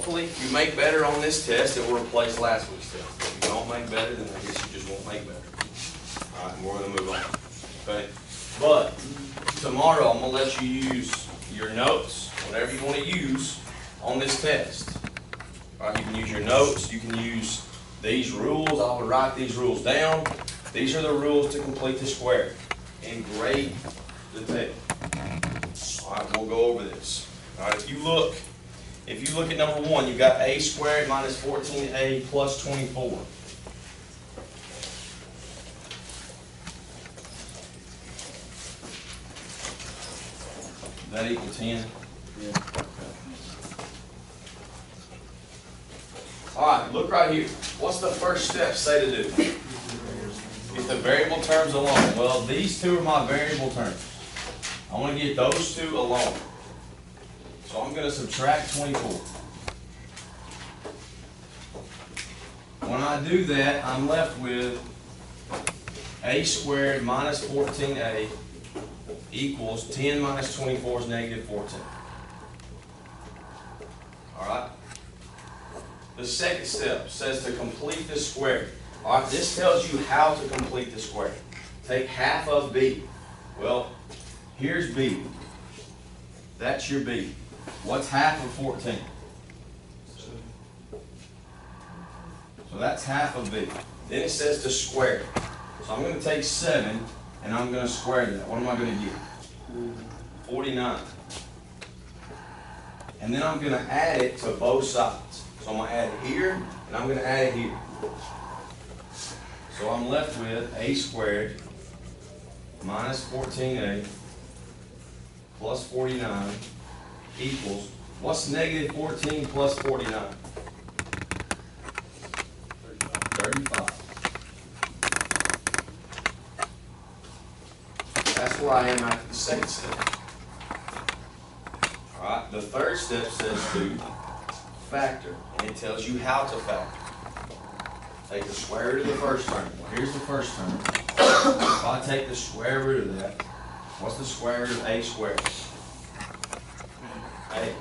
hopefully, if you make better on this test, it will replace last week's test. If you don't make better, then I guess you just won't make better. All right, we're going to move on. Okay? But tomorrow, I'm going to let you use your notes, whatever you want to use on this test. All right, you can use your notes. You can use these rules. I will write these rules down. These are the rules to complete the square in grade detail. All right, we'll go over this. All right, if you look at number 1, you've got a squared minus 14a plus 24. Does that equal 10? Yeah. All right, look right here. What's the first step say to do? Get the variable terms alone. Well, these two are my variable terms. I want to get those two alone. So I'm going to subtract 24. When I do that, I'm left with a squared minus 14a equals 10 minus 24 is negative 14. All right? The second step says to complete the square. All right, this tells you how to complete the square. Take half of b. Well, here's b. That's your b. What's half of 14? So that's half of b. Then it says to square it. So I'm going to take 7 and I'm going to square that. What am I going to get? 49. And then I'm going to add it to both sides. So I'm going to add it here and I'm going to add it here. So I'm left with a squared minus 14a plus 49 equals, what's negative 14 plus 49? 35. That's where I am after the second step. Alright, the third step says to factor, and it tells you how to factor. Take the square root of the first term. Well, here's the first term. If I take the square root of that, what's the square root of a squared? A.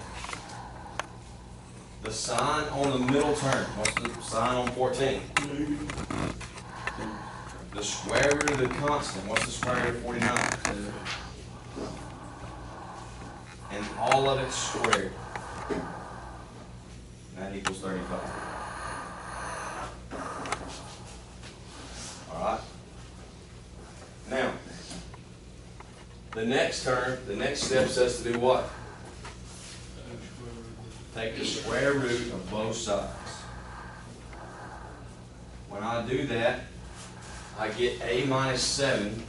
The sign on the middle term, what's the sign on 14? The square root of the constant, what's the square root of 49? And all of it squared. That equals 35. Alright? Now, the next term, the next step says to do what? Take the square root of both sides. When I do that, I get a minus 7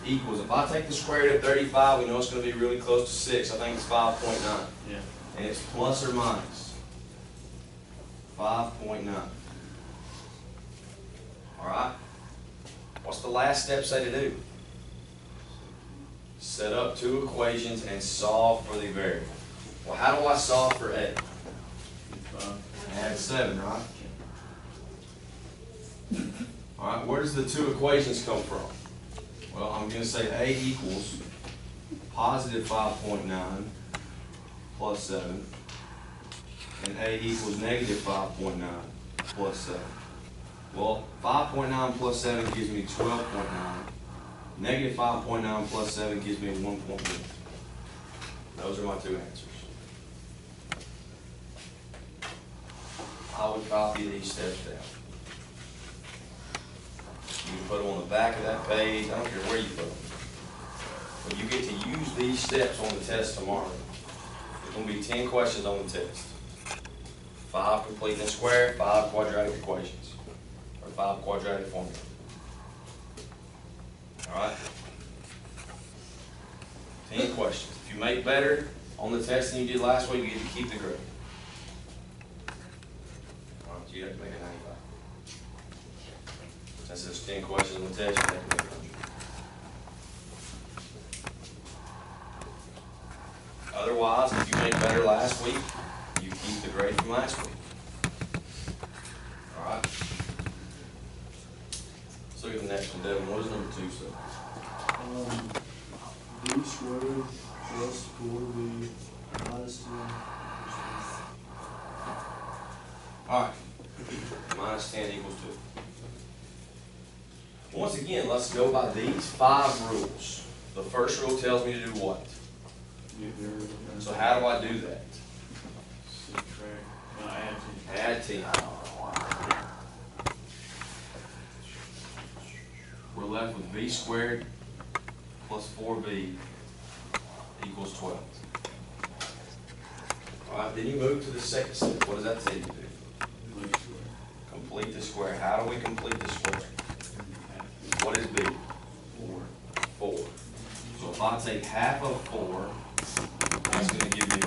equals, if I take the square root of 35, we know it's going to be really close to 6. I think it's 5.9. Yeah. And it's plus or minus 5.9. Alright? What's the last step say to do? Set up two equations and solve for the variable. Well, how do I solve for a? Add 7, right? Alright, where does the two equations come from? Well, I'm going to say a equals positive 5.9 plus 7, and a equals negative 5.9 plus 7. Well, 5.9 plus 7 gives me 12.9. Negative 5.9 plus 7 gives me 1.1. Those are my two answers. I would copy these steps down. You can put them on the back of that page. I don't care where you put them. But you get to use these steps on the test tomorrow. There's going to be 10 questions on the test. 5 completing a square, 5 quadratic equations, or 5 quadratic formulas. Alright? 10 questions. If you make better on the test than you did last week, you get to keep the grade. Alright, so you have to make a 95. Since there's 10 questions on the test, you have to make 100. Otherwise, if you made better last week, you keep the grade from last week. Alright? Let's look at the next one, Devin. What does number 2 say? B squared plus 4b minus 10 Alright, minus 10 equals 2. Once again, let's go by these 5 rules. The first rule tells me to do what? So how do I do that? Add 10. We're left with b squared plus 4b equals 12. Alright, then you move to the second step. What does that tell you to do? Complete the square. How do we complete the square? What is b? 4. So if I take half of 4, that's going to give me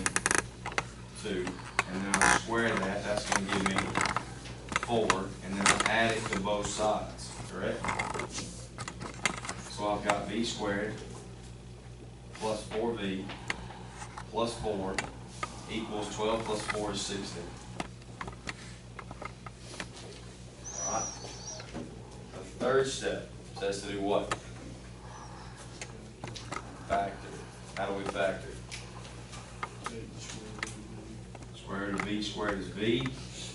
2. And then I square that, that's going to give me 4. And then I add it to both sides, correct? So I've got b squared plus 4b plus 4 equals 12 plus 4 is 16. Alright. The third step says to do what? Factor. How do we factor? Square root of b squared is b.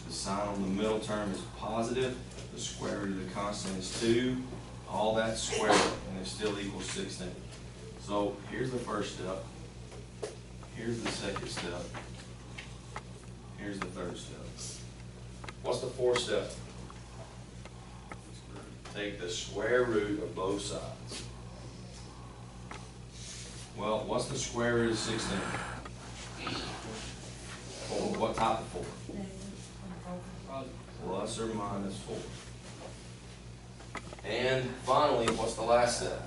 The sign on the middle term is positive. The square root of the constant is 2. All that squared, and it still equals 16. So here's the first step. Here's the second step. Here's the third step. What's the fourth step? Take the square root of both sides. Well, what's the square root of 16? 4. What type of 4? Plus or minus 4. And finally, what's the last step?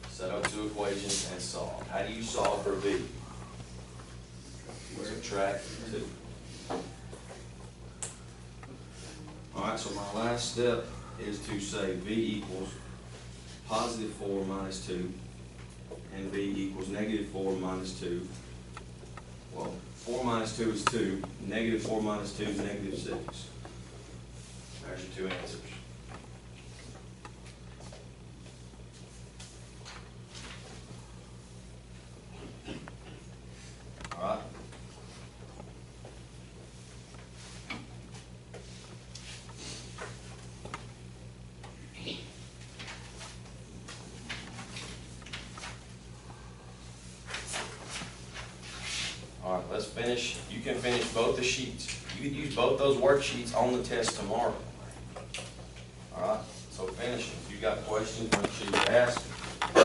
Set up 2 equations and solve. How do you solve for b? Subtract 2. Alright, so my last step is to say b equals positive 4 minus 2, and b equals negative 4 minus 2. Well, 4 minus 2 is 2. Negative 4 minus 2 is negative 6. There's your 2 answers. Alright. Alright, let's finish. You can finish both the sheets. You can use both those worksheets on the test tomorrow. Alright, so finish them. If you got questions, make sure you ask.